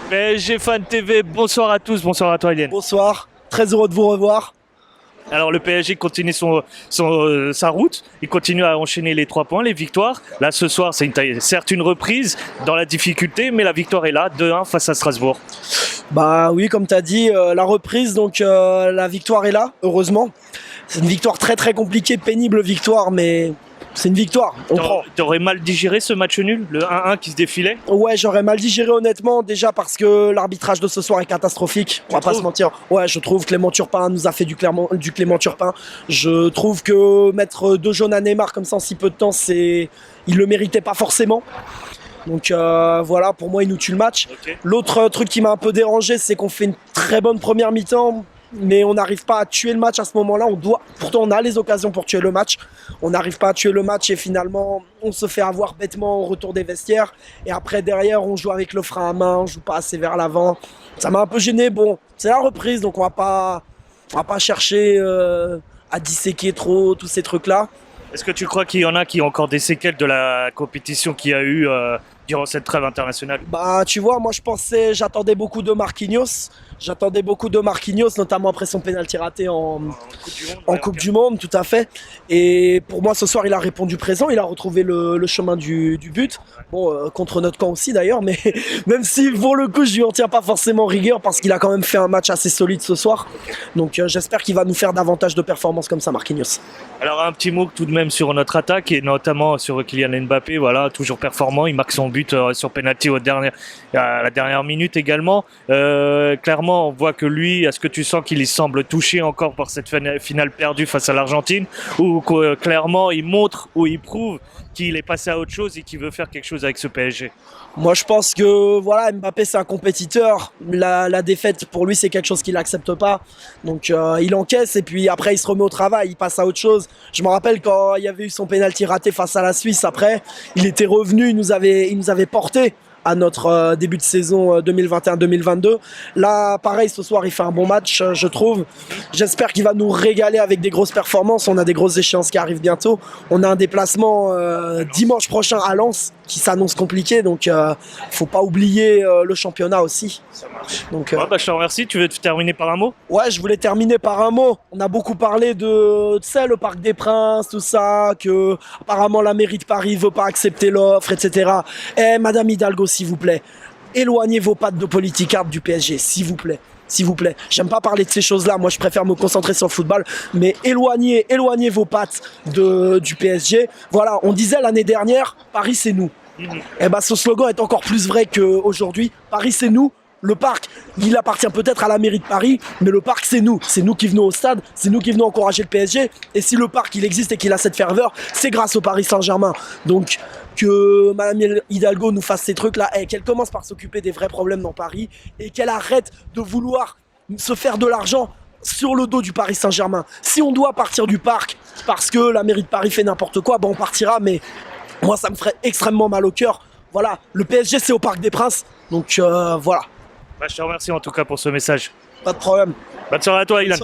PSG Fan TV, bonsoir à tous, bonsoir à toi Eliane. Bonsoir, très heureux de vous revoir. Alors le PSG continue sa route, il continue à enchaîner les 3 points, les victoires. Là ce soir c'est certes une reprise dans la difficulté, mais la victoire est là, 2-1 face à Strasbourg. Bah oui, comme tu as dit, la reprise, donc la victoire est là, heureusement. C'est une victoire très très compliquée, pénible victoire, mais c'est une victoire, on prend. T'aurais mal digéré ce match nul, le 1-1 qui se défilait? Ouais, j'aurais mal digéré honnêtement, déjà parce que l'arbitrage de ce soir est catastrophique, on va pas se mentir. Ouais, je trouve Clément Turpin nous a fait du Clément Turpin. Je trouve que mettre 2 jaunes à Neymar comme ça en si peu de temps, il le méritait pas forcément. Donc voilà, pour moi il nous tue le match. Okay. L'autre truc qui m'a un peu dérangé, c'est qu'on fait une très bonne première mi-temps, mais on n'arrive pas à tuer le match à ce moment-là. Pourtant on a les occasions pour tuer le match. On n'arrive pas à tuer le match et finalement on se fait avoir bêtement au retour des vestiaires. Et après derrière on joue avec le frein à main, on joue pas assez vers l'avant. Ça m'a un peu gêné. Bon, c'est la reprise, donc on va pas chercher à disséquer trop tous ces trucs-là. Est-ce que tu crois qu'il y en a qui ont encore des séquelles de la compétition qu'il y a eu durant cette trêve internationale? Bah tu vois, moi j'attendais beaucoup de Marquinhos. Notamment après son pénalty raté en Coupe du Monde, tout à fait. Et pour moi, ce soir, il a répondu présent. Il a retrouvé le chemin du but. Bon, contre notre camp aussi d'ailleurs, mais même si pour le coup, je lui en tiens pas forcément rigueur parce qu'il a quand même fait un match assez solide ce soir. Donc j'espère qu'il va nous faire davantage de performances comme ça, Marquinhos. Alors un petit mot tout de même sur notre attaque et notamment sur Kylian Mbappé, voilà, toujours performant. Il marque son but sur penalty à la dernière minute également. Clairement, on voit que lui, est-ce que tu sens qu'il semble touché encore par cette finale perdue face à l'Argentine, ou clairement il montre ou il prouve qu'il est passé à autre chose et qu'il veut faire quelque chose avec ce PSG? Moi je pense que voilà, Mbappé c'est un compétiteur, la défaite pour lui c'est quelque chose qu'il n'accepte pas, donc il encaisse et puis après il se remet au travail, il passe à autre chose. Je me rappelle quand il y avait eu son penalty raté face à la Suisse, après il était revenu, il nous avait porté à notre début de saison 2021-2022. Là, pareil, ce soir, il fait un bon match, je trouve. J'espère qu'il va nous régaler avec des grosses performances. On a des grosses échéances qui arrivent bientôt. On a un déplacement dimanche prochain à Lens qui s'annonce compliqué, donc faut pas oublier le championnat aussi. Ça marche. Donc, ouais, je te remercie. Tu veux terminer par un mot? Ouais, je voulais terminer par un mot. On a beaucoup parlé de, tu sais, le Parc des Princes, tout ça, que apparemment la mairie de Paris veut pas accepter l'offre, etc. Madame Hidalgo, s'il vous plaît, éloignez vos pattes de politicards du PSG, s'il vous plaît. S'il vous plaît, j'aime pas parler de ces choses-là, moi je préfère me concentrer sur le football, mais éloignez vos pattes du PSG. Voilà, on disait l'année dernière, Paris c'est nous. Et ce slogan est encore plus vrai qu'aujourd'hui. Paris c'est nous. Le parc, il appartient peut-être à la mairie de Paris, mais le parc c'est nous qui venons au stade, c'est nous qui venons encourager le PSG, et si le parc il existe et qu'il a cette ferveur, c'est grâce au Paris Saint-Germain. Donc que Madame Hidalgo nous fasse ces trucs là, et qu'elle commence par s'occuper des vrais problèmes dans Paris, et qu'elle arrête de vouloir se faire de l'argent sur le dos du Paris Saint-Germain. Si on doit partir du parc parce que la mairie de Paris fait n'importe quoi, on partira, mais moi ça me ferait extrêmement mal au cœur. Voilà, le PSG c'est au Parc des Princes, donc voilà. Je te remercie en tout cas pour ce message. Pas de problème. Bonne soirée à toi, Ilan.